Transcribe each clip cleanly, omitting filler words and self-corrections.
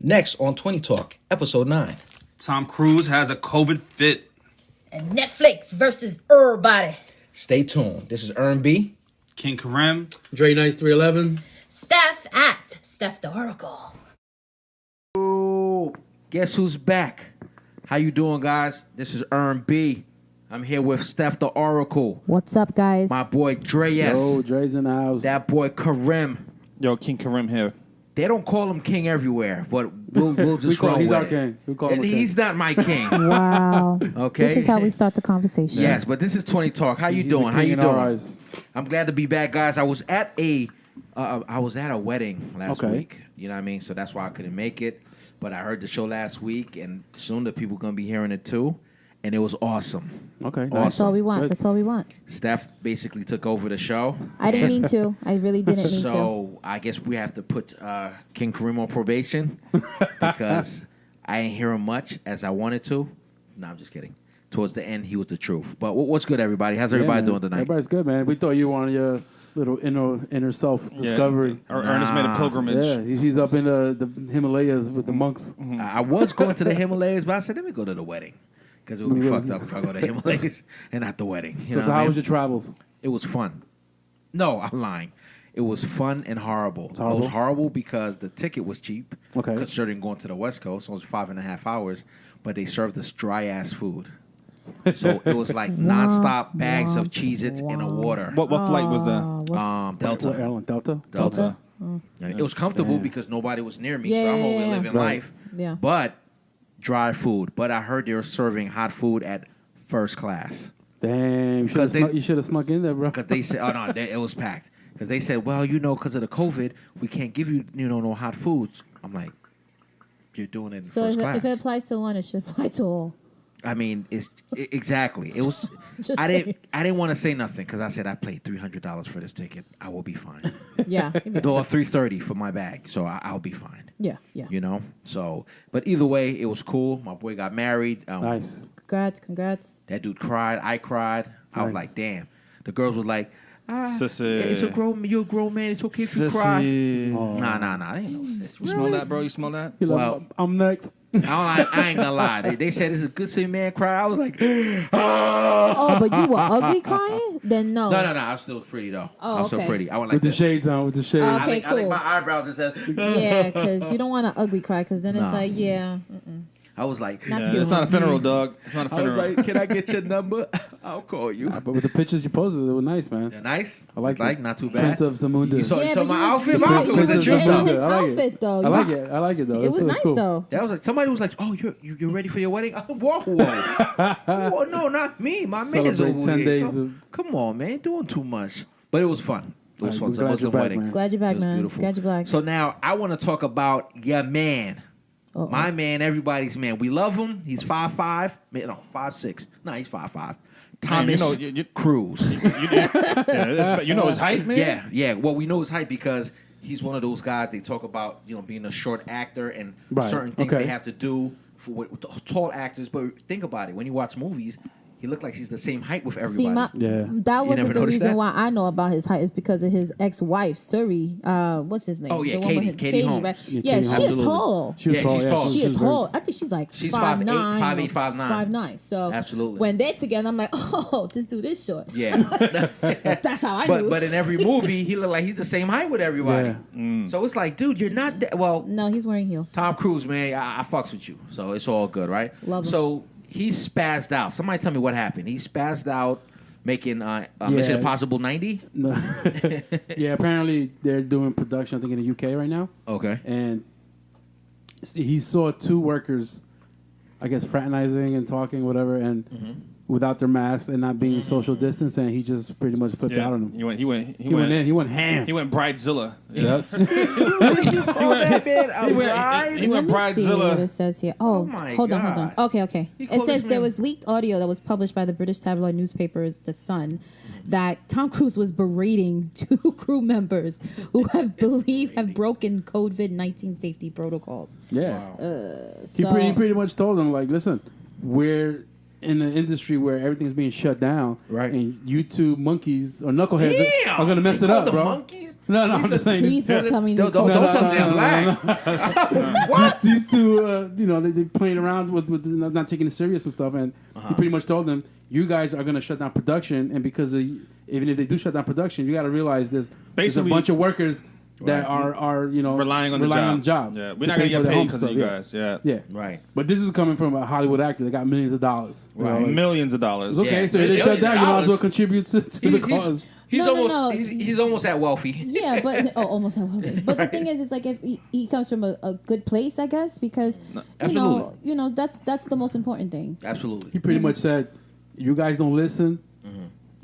Next on 20 Talk, episode 9. Tom Cruise has a COVID fit. And Netflix versus everybody. Stay tuned. This is Earn B. King Karim. Dre Nice 311. Steph at Steph the Oracle. Ooh, guess who's back? How you doing, guys? This is Earn B. I'm here with Steph the Oracle. What's up, guys? My boy Dre S. Yo, Dre's in the house. That boy Karim. Yo, King Karim here. They don't call him king everywhere, but we'll just roll he's with our it. king. We call him a king. He's not my king. Wow. Okay. This is how we start the conversation. Yes, but this is 20 Talk. How you He's doing? a How king you in our doing? eyes. I'm glad to be back, guys. I was at a wedding last Okay. week. You know what I mean? So that's why I couldn't make it. But I heard the show last week, and soon the people gonna be hearing it too. And it was awesome. Okay. Awesome. That's all we want. Good. That's all we want. Steph basically took over the show. I didn't mean to. I really didn't mean to. So I guess we have to put King Karim on probation because I ain't hear him much as I wanted to. No, I'm just kidding. Towards the end, he was the truth. But what's good, everybody? How's everybody doing tonight? Everybody's good, man. We thought you were on your little inner self discovery. Ernest made a pilgrimage. Yeah, he's up in the Himalayas with the monks. I was going to the Himalayas, but I said, let me go to the wedding. Because it would be Yeah. fucked up if I go to the Himalayas and not the wedding. You know So what I how mean? was your travels? It was fun. No, I'm lying. It was fun and horrible. Horrible? It was horrible because the ticket was cheap. Okay. Considering going to the West Coast, so it was 5.5 hours, but they served us dry-ass food. So it was like nonstop bags of Cheez-Its in a water. What flight was that? Delta. What airline? Delta? Delta. Yeah, it was comfortable because nobody was near me, so I'm over Yeah. living Right. life. Yeah. But dry food. But I heard they were serving hot food at first class. Damn, Because you should have snuck in there, bro. Because they said, oh no, it was packed. Because they said, well, because of the COVID, we can't give you, no hot foods. I'm like, you're doing it in So first class. if it applies to one, it should apply to all. I mean, exactly. It was. Just I saying. didn't want to say nothing because I said I paid $300 for this ticket. I will be fine. Yeah. Or $330 for my bag, so I'll be fine. Yeah. So, but either way, it was cool. My boy got married. Nice. Congrats. That dude cried. I cried. I was Nice. like, damn. The girls was like, Sissy. it's you're a grown man. It's okay if you cry. Sissy. Nah. Ain't no sis. You smell that, bro? You smell that? He like, Well- I'm next. I ain't gonna lie. They said it's a good to see a man cry. I was like, Oh, but you were ugly crying? Then no. no. I was still pretty though. Oh, I was still okay. pretty. I went like With the this. shades on, with the shades. Okay. I think cool. my eyebrows just said. Yeah, because you don't want to ugly cry, because then it's Nah. like, yeah. I was like, Not Yeah, cute. it's not a funeral, dog. It's not a I was funeral. like, can I get your number? I'll call you. But with the pictures you posted, they were nice, man. They're nice. I like Like it. not too bad. Prince of Zamunda. You saw Yeah, my but outfit. you My were outfit was a Prince trip of getting though. in his I like it. outfit, though. I like it. I like it, though. It was nice, cool. though. That was like somebody was like, "Oh, you're ready for your wedding?" Whoa. Whoa, no, not me. My man is Celebrate over 10 here. days of- Come on, man, doing too much. But it was fun. It was Alright, fun. I'm It's a glad Muslim you're back, wedding. man. Glad you're It back, was man. beautiful. Glad you're back. So now I want to talk about your man. Uh-oh. My man, everybody's man. We love him. He's 5'5". No, 5'6". No, he's 5'5". Thomas Cruise. You know his height, man? Yeah. Well, we know his height because he's one of those guys. They talk about being a short actor and Right. certain things Okay. they have to do for with tall actors. But think about it. When you watch movies, he looked like he's the same height with everybody. See, Yeah. that You wasn't never the noticed reason that? why I know about his height. Is because of his ex-wife, Suri. What's his name? Oh, yeah, The one with him- Katie Holmes. right? Yeah, Yeah, Katie she Holmes. is Absolutely. tall. She was Yeah, tall. she's yeah, tall. She is was tall. I think she's like She's 5'9", 5'8", 5'8", 5'9". 5'9". So Absolutely. when they're together, I'm like, oh, this dude is short. Yeah. That's how I knew. But in every movie, he looked like he's the same height with everybody. Yeah. So it's like, dude, you're not that. Well, No, he's wearing heels. Tom Cruise, man, I fucks with you. So it's all good, right? Love him. So he spazzed out. Somebody tell me what happened. He spazzed out making Mission Impossible 90. No. Yeah, apparently they're doing production, I think, in the UK right now. Okay. And he saw two workers, I guess, fraternizing and talking, whatever, and without their masks and not being social distance, and he just pretty much flipped out on them. He went in. He went ham. He went Bridezilla. Yep. He went Let me see what Bridezilla. it says here. Oh, my hold on. God. Okay. He It called says his there man- was leaked audio that was published by the British tabloid newspapers The Sun that Tom Cruise was berating two crew members who have broken COVID-19 safety protocols. Yeah. He So, pretty much told them, like, listen, we're in an industry where everything's being shut down, Right. and YouTube monkeys or knuckleheads Damn! are going to mess They it call up, the bro. monkeys? No, I'm just saying. Please don't tell me Don't Nicole. tell them they're black. What? These two, they playing around with not taking it serious and stuff, and he pretty much told them, you guys are going to shut down production, and because even if they do shut down production, you got to realize there's a Basically- bunch of workers that are relying on the job. Yeah, we're not gonna get paid because of you guys. Yeah, Yeah. Right. But this is coming from a Hollywood actor that got millions of dollars. You know, Right. like, millions of dollars. okay, Yeah, so if they shut millions down, of you might as well dollars. contribute to the cause. He's No, almost no. He's almost at wealthy. Yeah, but almost I love it. But the thing is, it's like if he comes from a good place, I guess, because absolutely. that's the most important thing. Absolutely. He pretty much said, you guys don't listen.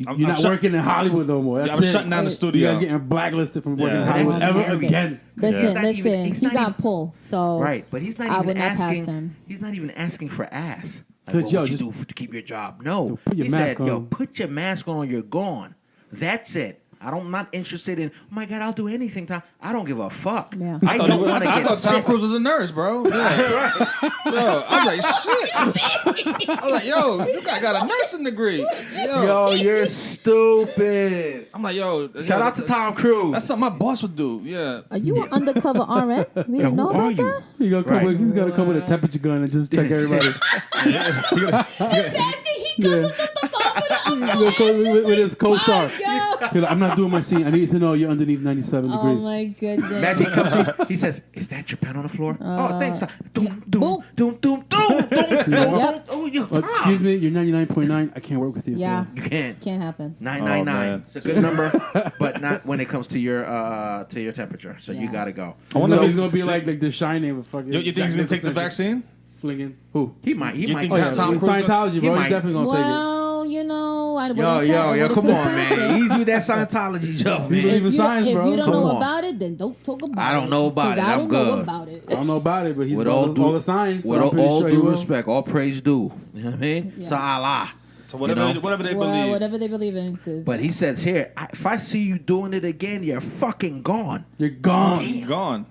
I'm You're not shut- working in Hollywood no more. That's I'm it. shutting down the You You studio. guys getting blacklisted from working in Yeah. Hollywood That's ever scary. again. Listen, He's not listen, even- he's he not got even- pull. So Right, but he's not I even would not pass asking. him. He's not even asking for ass. Like, Good what job, would you just- do to keep your job? No, put your he mask said, "Yo, on." put your mask on. You're gone. That's it. I'm not interested in. Oh my God, I'll do anything, Tom. I don't give a fuck. Yeah. I don't want to I get thought Tom sick. Cruise was a nurse, bro. Yeah. Yo, I was like, shit. I was like, yo, you guy got a nursing degree. Yo, you're stupid. I'm like, yo, Shout out to Tom Cruise. That's something my boss would do. Yeah. are you an undercover RN? We didn't know who are about you? that. He's got to come with a temperature gun and just check everybody. Imagine he goes up to the phone with He's gonna come with his co-star. Yo. He's like, I'm not doing my scene. I need to know you're underneath 97 Oh degrees. my goodness. Imagine he comes to, he says, "Is that your pen on the floor?" Oh, thanks. Doom, doom, Boom. doom, doom, doom, doom. Yep. Oh, you. Excuse me, you're 99.9. I can't work with you. Yeah. You can't. Can't happen. 999. man. It's a good number, but not when it comes to your temperature. So you Yeah. gotta go. I wonder So if he's gonna be like The Shining with fucking. You think he's gonna take the vaccine? Flinging who? He might. He You might. think Oh yeah, Tom with Cruise Scientology, he bro. He's might- definitely gonna take it. Well, I wouldn't Yo, come put on, past it. man. Easy with that Scientology stuff, He man. believe in If science, you bro. don't Come know on. about it, then don't talk about it. I don't know about 'Cause it. I I'm don't know good. about it. I don't know about it, but he's With all all the science. With I'm pretty all sure he due will. respect, all praise due. You know what I mean? Yeah. To Allah. So whatever, You know? whatever they Well, believe. whatever they believe in. 'Cause But he says here, if I see you doing it again, you're fucking gone. You're gone. Gone.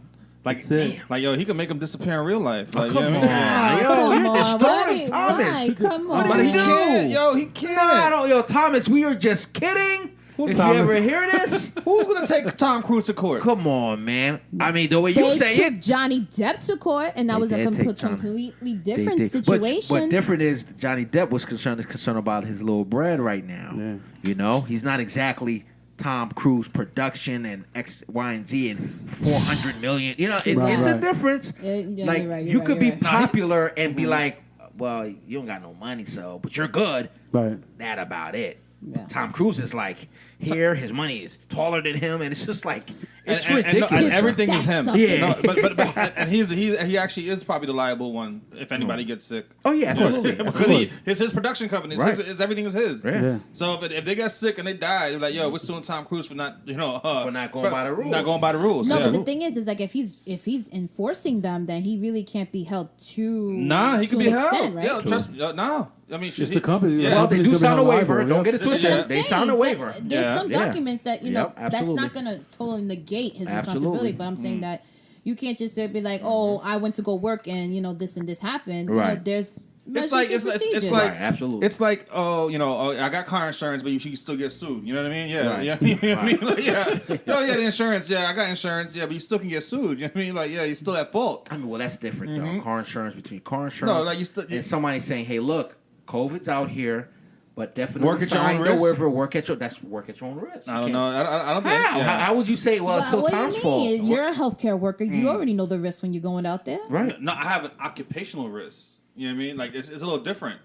Like, That's it. like, yo, he could make him disappear in real life. Like, Come you know what I mean? on. Yo, come you're on, destroying why? Thomas. Why? Come But on. he He can't. Yo, he can't. No, I don't. Yo, Thomas, we are just kidding. If Thomas? you ever hear this, Who's gonna take Tom Cruise to court? come on, man. I mean, the way you They say took it. Johnny Depp to court, and that They was a did take Johnny. completely they different did. situation. But different is Johnny Depp was concerned about his little bread right now. Yeah. You know, he's not exactly Tom Cruise production and X, Y, and Z and 400 million. You know, it's Right. a Right. difference. Yeah, Like you're right, you you're could right, be you're right. popular and be like, well, you don't got no money, so but you're good. Right. That about it. Yeah. Tom Cruise is like here. His money is taller than him, and it's just like it's and ridiculous. everything is Stacks him. up. Yeah. No, but and he actually is probably the liable one if anybody gets sick. Oh yeah, absolutely. Because his production company, Right. everything is his. Yeah. Yeah. So if they get sick and they die, they're like, yo, we're suing Tom Cruise for not, For not going by the rules. Not going by the rules. No, yeah. but the thing is like if he's enforcing them, then he really can't be held to. Nah, he to could be an held. extent, right? Yeah, trust me. No, I mean, It's the company. Yeah. Well, they do Company's sign a gonna be held waiver. liable, Don't yeah. get it That's what twisted. I'm They saying. sign a waiver. There's Yeah. some Yeah. documents that Yep, that's absolutely. not gonna totally negate his Absolutely. responsibility. But I'm saying that you can't just be like, oh, I went to go work and this and this happened. You know, Right. there's It's like measures and it's procedures. like Right, absolutely. It's like I got car insurance, but you can still get sued. You know what I mean? Yeah, Right. yeah. You know what I mean? Like, yeah. Oh yeah, the insurance. Yeah, I got insurance. Yeah, but you still can get sued. You know what I mean? Like, yeah, you're still at fault. I mean, well, that's different though. Car insurance between car insurance. like you still- and somebody saying, "Hey, look, COVID's out here, but definitely Work at your sign own the risk? waiver. Work at your own risk." I You don't know. can't- I don't think. How? yeah. How would you say? Well, it's still what do Tom's you fault. mean? You're a healthcare worker. You already know the risk when you're going out there. Right. No, I have an occupational risk. You know what I mean? Like it's a little different.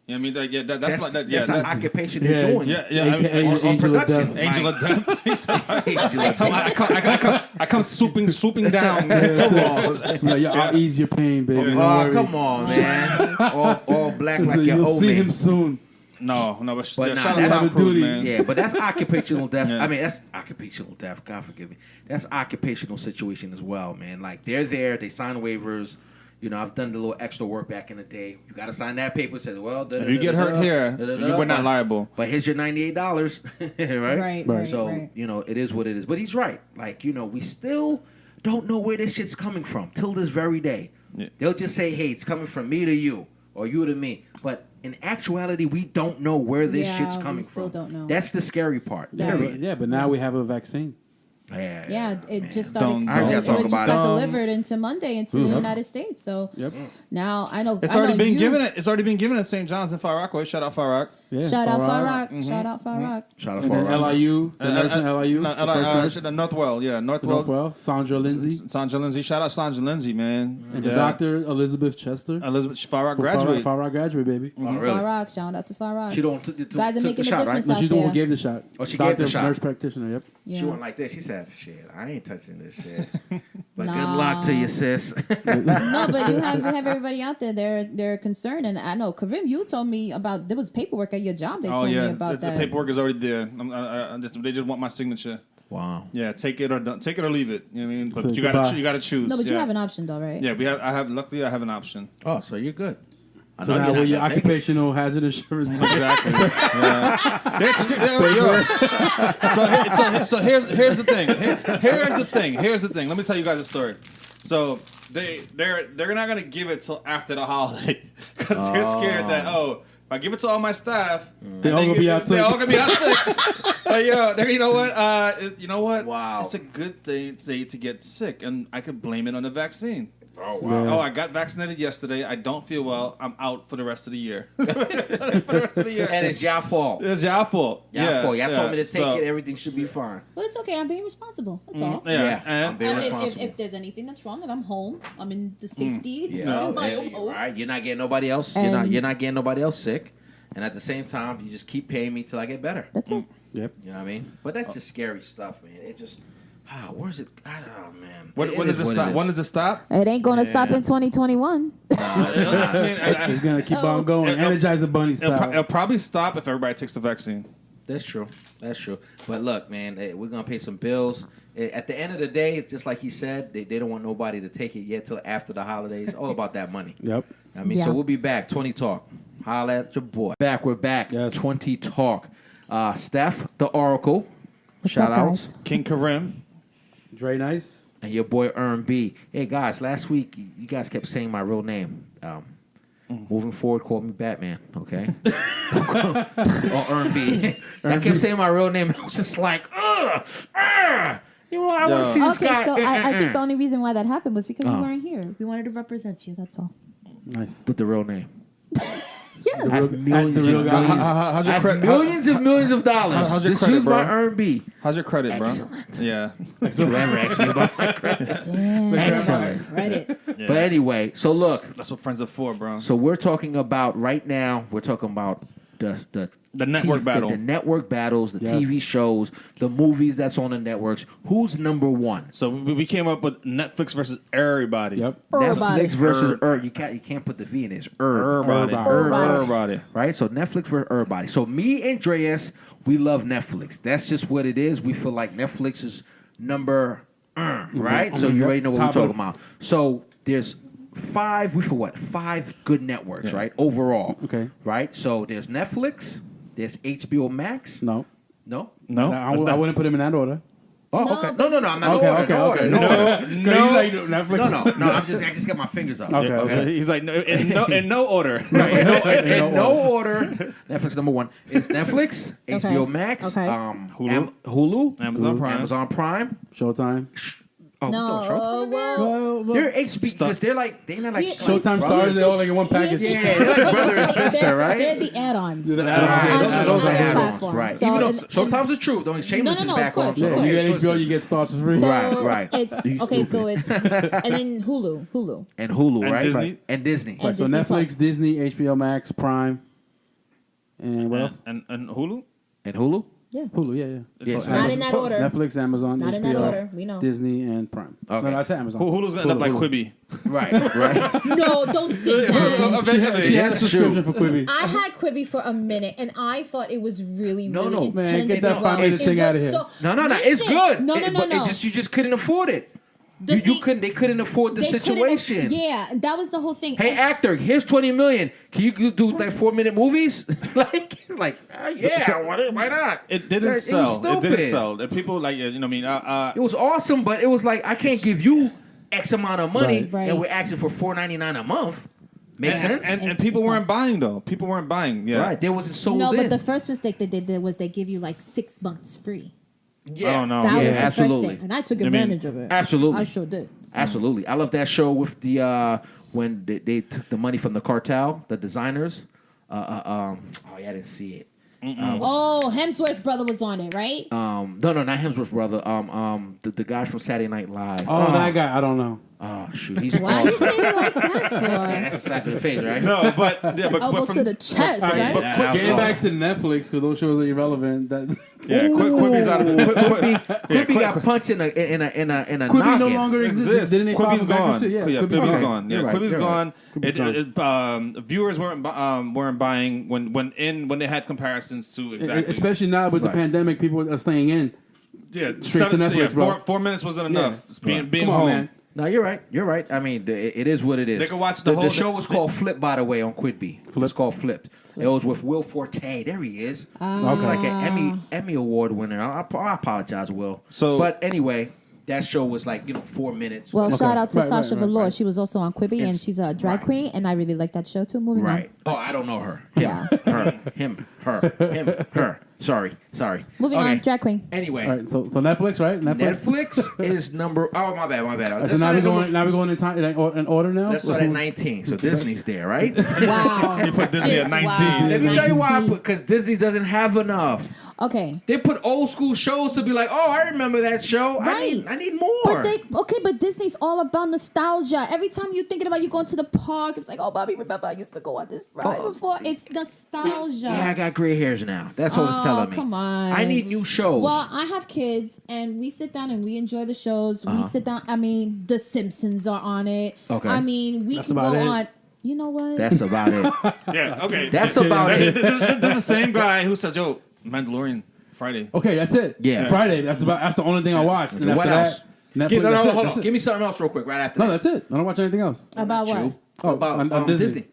You know what I mean? Like, yeah, that's like that. Yeah, that's an that, occupation Yeah. you're doing. yeah, yeah. AKA I mean, on Angel of production. Death. Angel of Death. He said, Angel of Death. I come swooping down. Come on. Like, yo, I'll ease your pain, baby. Don't Oh, worry. come on, man. all black like your You'll old see man. him soon. No, but, But yeah, nah, shout out that's Tom a Cruise, duty. man. Yeah, but that's occupational death. Yeah. I mean, that's occupational death. God forgive me. That's occupational situation as well, man. Like they're there, they sign waivers. You know, I've done the little extra work back in the day. You got to sign that paper. It says, well, If you get hurt here, we're not liable. But here's your $98, right? Right. So right. it is what it is. But he's right. Like we still don't know where this shit's coming from till this very day. Yeah. They'll just say, hey, it's coming from me to you or you to me. But in actuality, we don't know where this Yeah, shit's we coming still from. don't know. That's the scary part. Yeah. Yeah, but now we have a vaccine. Yeah, it man. just started. I heard y'all It talk just about got it. delivered into Monday into the United States. So Yep. now I know It's I already know been you- given. It's already been given at St. John's in Far Rockaway. Shout out Far Rock. Yeah. Shout out Far Rock. Mm-hmm. Shout out Far Rock. Shout out And for then LIU, the nurse in LIU, No, the first nurse. Northwell. Yeah, Northwell. Northwell, Sandra Lindsay, Sandra Lindsay. Shout out Sandra Lindsay, man. and the doctor Elizabeth Chester. Elizabeth Far Rock Far Rock- graduate. Far Rock graduate, baby. Far Rock. Shout out to Far Rock. She don't Guys are making the a shot, difference right? No, she's the one who gave the shot. Oh, she Doctor, gave the shot. Nurse practitioner. Yep. Yeah. She went like this. She said, "Shit, I ain't touching this shit." But Nah. good luck to you, sis. No, but you have everybody out there. They're concerned, and I know Karim. You told me about there was paperwork at your job. They Oh told me yeah, about the that. paperwork is already there. They just want my signature. Wow. Yeah, take it or leave it. You know what I mean? But So you goodbye. got to choose. No, but you yeah. have an option though, right? Yeah, luckily I have an option. Oh, so you're good. I So know now you're with your not gonna take it. occupational hazard insurance. Exactly. So here's the thing. Here's the thing. Let me tell you guys a story. So they're not gonna give it till after the holiday because they're scared that if I give it to all my staff, They all gonna be out They're sick. all gonna be out sick. You know what? Wow. It's a good day to get sick, and I could blame it on the vaccine. Oh wow. Oh, I got vaccinated yesterday. I don't feel well. I'm out for the rest of the year. For the rest of the year. And it's your fault. It's your fault. Y'all fault. Y'all told me to take So- it. Everything should be fine. Well, it's okay. I'm being responsible. That's all. Yeah, I'm and being And responsible. if there's anything that's wrong and I'm home, I'm in the safety Yeah, of my yeah, own home. right. You're not getting nobody else. And- You're not getting nobody else sick. And at the same time, you just keep paying me till I get better. That's it. Yep. You know what I mean? But that's just scary stuff, man. It just, where's it? Oh man. when does it stop? When does it stop? It ain't going to stop in 2021. It's gonna keep on going. Energizer Bunny style. It'll probably stop if everybody takes the vaccine. That's true. That's true. But look, man, we're gonna pay some bills. At the end of the day, it's just like he said, they don't want nobody to take it yet till after the holidays. All about that money. Yep. I mean, Yeah. so we'll be back. 20 Talk. Holla at your boy. We're back. Yes. 20 Talk. Steph, the Oracle. What's Shout up, outs. guys? King Karim. Dre Nice. And your boy Earn B. Hey guys, last week you guys kept saying my real name. Moving forward, call me Batman, okay? Or Earn B. I kept saying my real name, and I was just like, you know, I want to see this Okay, guy. so I think the only reason why that happened was because you Uh-huh. weren't here. We wanted to represent you. That's all. Nice. With the real name. Yeah. I have millions, the real and guy. millions, How's your I have credit? millions and millions of dollars. how's your Just credit, use my bro? Earn B. How's your credit, bro? Excellent. Yeah. Whoever asked me about my credit. Damn. Excellent. Reddit. Yeah. But anyway, so look, That's what friends are for, bro. so we're talking about right now. We're talking about the network battle. the network battles, the Yes. TV shows, the movies that's on the networks. Who's number one? So we came up with Netflix versus everybody. Yep. Everybody. Netflix versus You can't put the V in it. It's Everybody. Everybody. Everybody. Right? So Netflix versus everybody. So me and Dreas, we love Netflix. That's just what it is. We feel like Netflix is number right? So you already know what we're Top talking of- about. So there's five good networks, right? Overall. Okay. Right? So there's Netflix, there's HBO Max. No. No? No. I wouldn't put him in that order. Oh, No, okay. but- No, I'm not Okay, ordering. okay. No, No. He's like, Netflix. no. I just got my fingers up. Okay, okay. He's like, in no order. In no order. Netflix number one is Netflix, Okay. HBO Max, Okay. Hulu, Amazon Prime. Amazon Prime. Showtime. Oh, No, Showtime. well, They're HBO because they're like Yeah, Showtime it's- stars, they're all like in one here's package. the Yeah, thing. they're like brother and sister, They're- right? They're the add-ons. Yeah, On those those are other add-ons. platforms. Right. So, Even though and- Showtime's the truth. Don't Shameless no, is of back on. course, So of Yeah, course. you get HBO, you get stars for free. So Right. It's You okay. stupid. So it's and then Hulu, And Hulu, And right? Disney. Right. And Disney. And So Disney Netflix, Plus. Disney, HBO Max, Prime, and what else? And Hulu? And Hulu? yeah. Hulu, yeah. Yeah. Not in that order. Netflix, Amazon, Not HBO, in that order. We know. Disney, and Prime. Okay. No, I said Amazon. Hulu's gonna end up like Hulu. Quibi. Right. No, don't say that. Eventually. She had a That's subscription true. for Quibi. I had Quibi for a minute, and I thought it was really, No, really no. intense. Man, get and that 5 minute it thing was outta here. No. It's Listen, good. No, But you just couldn't afford it. The You thing- couldn't. They couldn't afford the they couldn't- situation. Yeah, that was the whole thing. Hey, And- actor, here's $20 million. Can you do like 4-minute movies? Like, it's like, yeah, why not? It didn't was sell. It didn't stupid. sell. And people like, you know what I It mean? was awesome, but it was like I can't give you X amount of money, Right. and we're asking for $4.99 a month. Makes sense. And people weren't buying though. People weren't buying. Yeah. Right. There wasn't sold No, in. but the first mistake that they did was they give you like 6 months free. Yeah. I don't know. That Yeah, was the absolutely. first thing, and I took mean, advantage of it. Absolutely. I sure did. Absolutely. I love that show with the when they took the money from the cartel, the designers. Oh yeah, I didn't see it. Oh, Hemsworth's brother was on it, right? No, not Hemsworth's brother. The guy from Saturday Night Live. Oh, that guy. I don't know. Oh shoot, he's Why are you saying it like that for? that's a slap in the face, right? No, but Elbow from, to the chest, right? but Yeah, Getting back to Netflix because those shows are irrelevant. That yeah, Quibi's out of it. Quibi got punched in a Quibi noggin. no longer exists. Didn't they file Quibi's for gone. bankruptcy? Yeah, Quibi's Quibi's gone. gone. Yeah, You're right, Quibi's you're gone. Quibi's Viewers weren't buying when they had comparisons to exactly. Especially now with the pandemic, people are staying in. Yeah, Straight to Netflix, bro. 4 minutes wasn't enough. Yeah. Being Come on, home. man. No, you're right. You're right. I mean, it is what it is. They could watch the whole- The show was called Flip, by the way, on Quibi. It's called Flip. It was with Will Forte. There he is. It's like an Emmy Award winner. I apologize, Will. But anyway, that show was like 4 minutes. Well, shout out to Right, Sasha right, Velour. right. She was also on Quibi, and she's a drag queen, and I really like that show too. Moving Right. on. Oh, I don't know her. Yeah. Her. Sorry. Moving Okay. on, drag queen. Anyway, All right, so Netflix, right? Netflix is number. Oh, my bad. So now we're going in time in order now. Let's start at 19. So Disney's there, right? Wow. You put Disney at 19. Let me tell you why I 19. put, because Disney doesn't have enough. Okay. They put old school shows to be like, oh, I remember that show. Right. I need more. But Disney's all about nostalgia. Every time you're thinking about you going to the park, it's like, oh, Bobby, remember I used to go on this ride before. It's nostalgia. Yeah, I got gray hairs now. That's what it's telling me. Come on. I need new shows. Well, I have kids, and we sit down and we enjoy the shows. We sit down. I mean, The Simpsons are on it. Okay. I mean, we That's can go about it. on. You know what? That's about it. Yeah, okay. That's about it. There's the same guy who says, "Yo, Mandalorian Friday." Okay, that's it. Yeah. Friday. That's the only thing I watched. And What after else? that, Netflix. Hold That's on. it. Give me something else real quick right after No, that. that's it. I don't watch anything else. About what? You. Oh, About on Disney.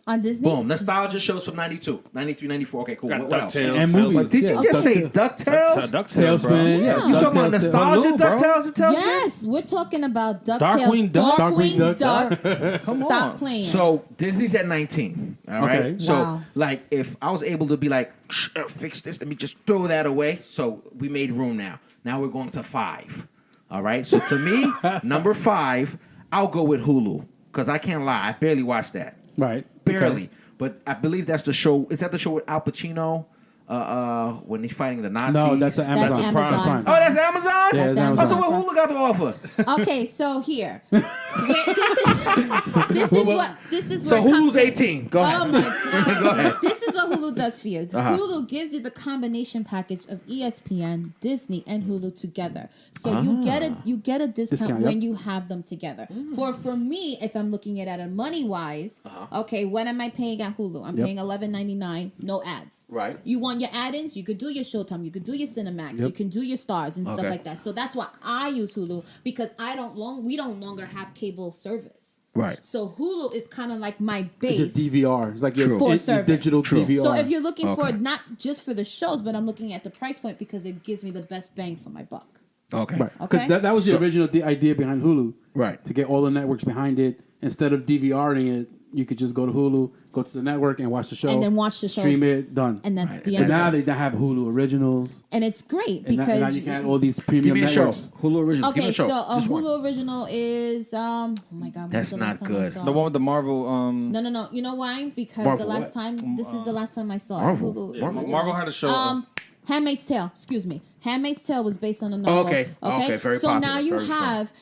On Disney? Boom. Nostalgia shows from 92, 93, 94. Okay, cool. Got What else? DuckTales. And Tails- movies. Did you just say DuckTales? DuckTales, bro. Tailspin. Yeah. You talking about DuckTales, nostalgia Baloo, bro. DuckTales and Tailspin? Yes, we're talking about DuckTales. Darkwing Duck. Darkwing Duck. Come Stop on. playing. So Disney's at 19. All right. Okay. So Wow. like, if I was able to be like, fix this, let me just throw that away. So we made room now. Now we're going to 5. All right. So to me, number 5, I'll go with Hulu because I can't lie, I barely watched that. Right. Barely. Okay. But I believe that's the show. Is that the show with Al Pacino? When he's fighting the Nazis? No, that's the That's Amazon. Amazon. Oh, that's Amazon? Yeah, That's it's Oh, Amazon. so what Hulu got to offer? Okay, so here. This is So where it comes Hulu's in. 18. Go ahead. Oh my god. Go ahead. This is what Hulu does for you. Uh-huh. Hulu gives you the combination package of ESPN, Disney, and Hulu together. So you get a discount Discount, when yep. you have them together. For me, if I'm looking at it money wise, okay, what am I paying at Hulu? I'm Yep. paying $11.99, no ads. Right. You want your add-ins? You could do your Showtime, you could do your Cinemax, you Yep. can do your Stars and stuff Okay. like that. So that's why I use Hulu because we don't longer have cable service. Right. So Hulu is kind of like my It's base. a DVR. It's like your, For your service. digital True. DVR. So if you're looking for Okay. not just for the shows, but I'm looking at the price point because it gives me the best bang for my buck. Okay. Right. Okay. Because that was the original idea behind Hulu. Right. To get all the networks behind it. Instead of DVRing it, you could just go to Hulu, go to the network, and watch the show. And then watch the show. Stream it, done. And that's the But end. now of it. they have Hulu originals. And it's great And because now you can have all these Give premium me a show. networks. Hulu original. Give me okay, a show. so a Just one. Hulu original is oh my god, when That's was the last not time I good. saw The it? one with the Marvel. No. You know why? Because Marvel the last what? time this is the last time I saw Marvel. it. Hulu. Yeah, Marvel had a show. Handmaid's Tale. Excuse me. Handmaid's Tale was based on a novel. okay. Okay, very so popular, now you very strong. have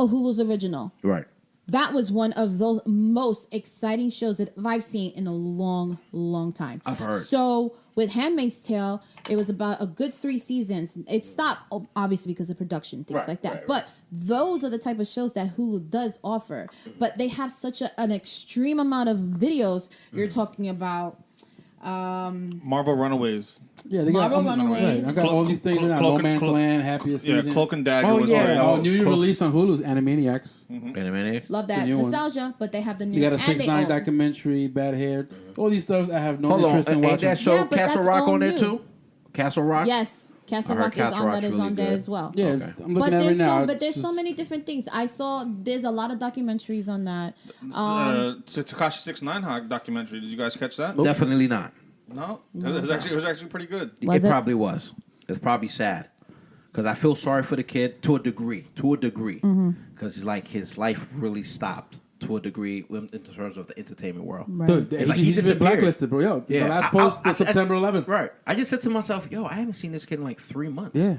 a Hulu's original. Right. That was one of the most exciting shows that I've seen in a long, long time. I've heard. So with Handmaid's Tale, it was about a good 3 seasons. It stopped, obviously, because of production, things Right, like that. right, right. But those are the type of shows that Hulu does offer. But they have such an extreme amount of videos. You're talking about... Marvel Runaways. Yeah, they Marvel got, Runaways. I got all these things now. No Man's Land, Happiest Yeah, Season. Cloak and Dagger Oh, was yeah. already. Oh, newly released on Hulu's Animaniacs. Wait a minute. Love that. The new one. Nostalgia, but they have the new... You got a and they 6ix9ine own. documentary, Bad Hair. All these stuff I have no Hold on. interest in Ain't watching. that show Yeah, but Castle that's Rock all on there new. too? Castle Rock? Yes, Castle I heard Rock Castle is on Rock's that is really on there good. as well. Yeah, Okay. I'm But looking at it there's right now. so but there's It's so just- many different things. There's a lot of documentaries on that. Tekashi 6ix9ine documentary. Did you guys catch that? Definitely not. No, it was actually pretty good. Was it it? probably was. It's probably sad because I feel sorry for the kid to a degree. Mm-hmm. Because it's like his life really stopped to a degree in terms of the entertainment world. Right. Dude, It's like he he's been disappeared. blacklisted, bro. Yo, the last post is September 11th. Right. I just said to myself, yo, I haven't seen this kid in like 3 months. Yeah.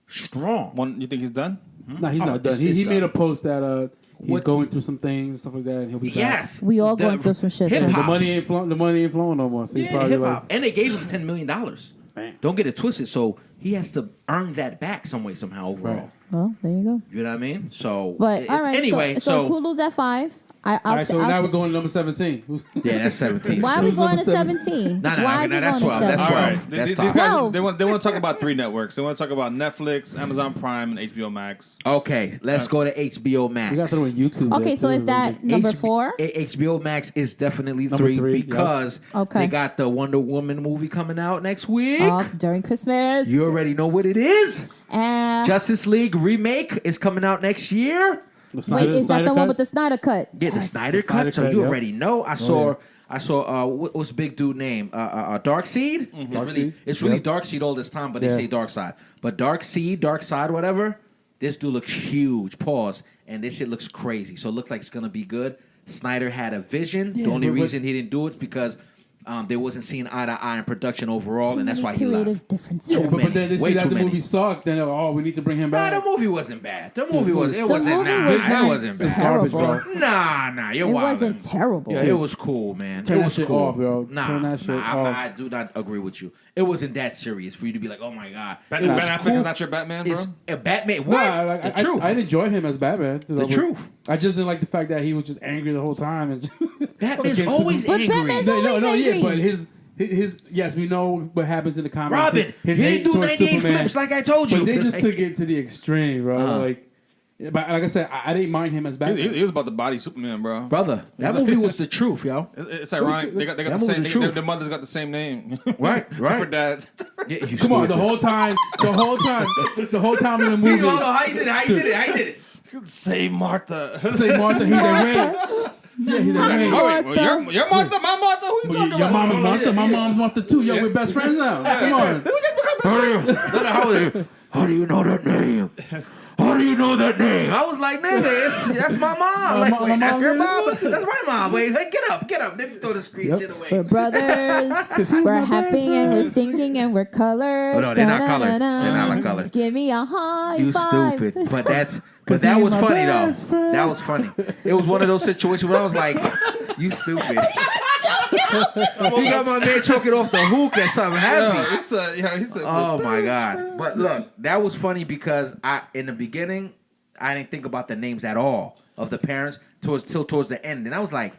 Strong. You think he's done? No, he's Oh, not done. it's He made a done. post that he's What- going through some things, stuff like that, and he'll be back. Yes. We all going through some shit, The sir. Hip-hop. money ain't flowing. The money ain't flowing no more. So he's Yeah, probably hip like, hop. And they gave him $10 million. Bam. Don't get it twisted. So he has to earn that back some way, somehow overall. Right. Well, there you go. You know what I mean? So, But all right. anyway, so Hulu's at 5. all right, so now we're going to number 17. yeah, that's 17. Why are we Who's going number to 17? 17? No, Why is it that's going 12. to That's 17? 12. All right. That's These tough. guys 12. they want to talk about 3 networks. They want to talk about Netflix, Amazon Prime, and HBO Max. Okay, let's go to HBO Max. We got to throw in YouTube. Okay, there, so too. is that number 4? HBO Max is definitely Number 3 3, because Okay. they got the Wonder Woman movie coming out next week. During Christmas. You already know what it is. And Justice League remake is coming out next year. The wait, Snyder- is that Snyder the one cut? with the Snyder cut? Yeah, the Yes. Snyder Snyder cut. So cut, you yep. already know. I saw what's big dude name? Darkseid. Darkseid, It's really yep. Darkseid all this time, but they Yeah. say Darkseid. But Darkseid, whatever. This dude looks huge. Pause. And this shit looks crazy. So it looks like it's gonna be good. Snyder had a vision. The Yeah, only but- reason he didn't do it is because they wasn't seeing eye to eye in production overall, Too and that's many why he left. creative differences. Too But many. then they Way see that too the many. movie sucked, then we need to bring him Nah, back. the movie wasn't bad. The movie The wasn't movie bad. was not It wasn't bad. Garbage, bro. terrible. Nah, you're It wild. wasn't terrible. Yeah, it was cool, man. Turn it that was shit cool. off, bro. Nah, Turn that shit off. I do not agree with you. It wasn't that serious for you to be like, oh my god. Ben It was Affleck cool. is not your Batman, bro. It's a Batman. Nah, What? like, The truth. I'd enjoy him as Batman. The truth. I just didn't like the fact that he was just angry the whole time. And Batman's against always But angry. Batman's always yeah, angry. but his yes, we know what happens in the comics. Robin, his he hate didn't do towards 98 Superman, flips like I told you. but they just took it to the extreme, bro. Uh-huh. Like, but like I said, I didn't mind him as Batman. He was about to body Superman, bro. Brother, that movie was the truth, yo. It's ironic. They got that the movie same. the truth. Their mothers got the same name. Right. For dads. Yeah, you Come on, stupid. the whole time in the movie. Hold on, how you did it? Say Martha. Say Martha, he's that ring. Yeah, he's that ring. Oh, wait, well, you're Martha, my Martha. Who you talking Your about? mama's Martha, my mom's Martha too. Yo, we're best friends now. Come on. Did we just become best friends? How do you know that name? How do you know that name? I was like, nigga, that's my mom. Like, wait, that's your mom? That's my mom. Wait, hey, get up. Nigga, throw the screen shit away. We're brothers. We're happy and we're singing and we're colored. Oh, no, they're not colored. Da-da-da-da. They're not like colored. Give me a high You five. stupid. But that was funny though. That was funny. It was one of those situations where I was like, you stupid. You got my man choking off the hook. That's something heavy. He said, Oh my god! But look, that was funny because in the beginning, I didn't think about the names at all of the parents towards the end, and I was like,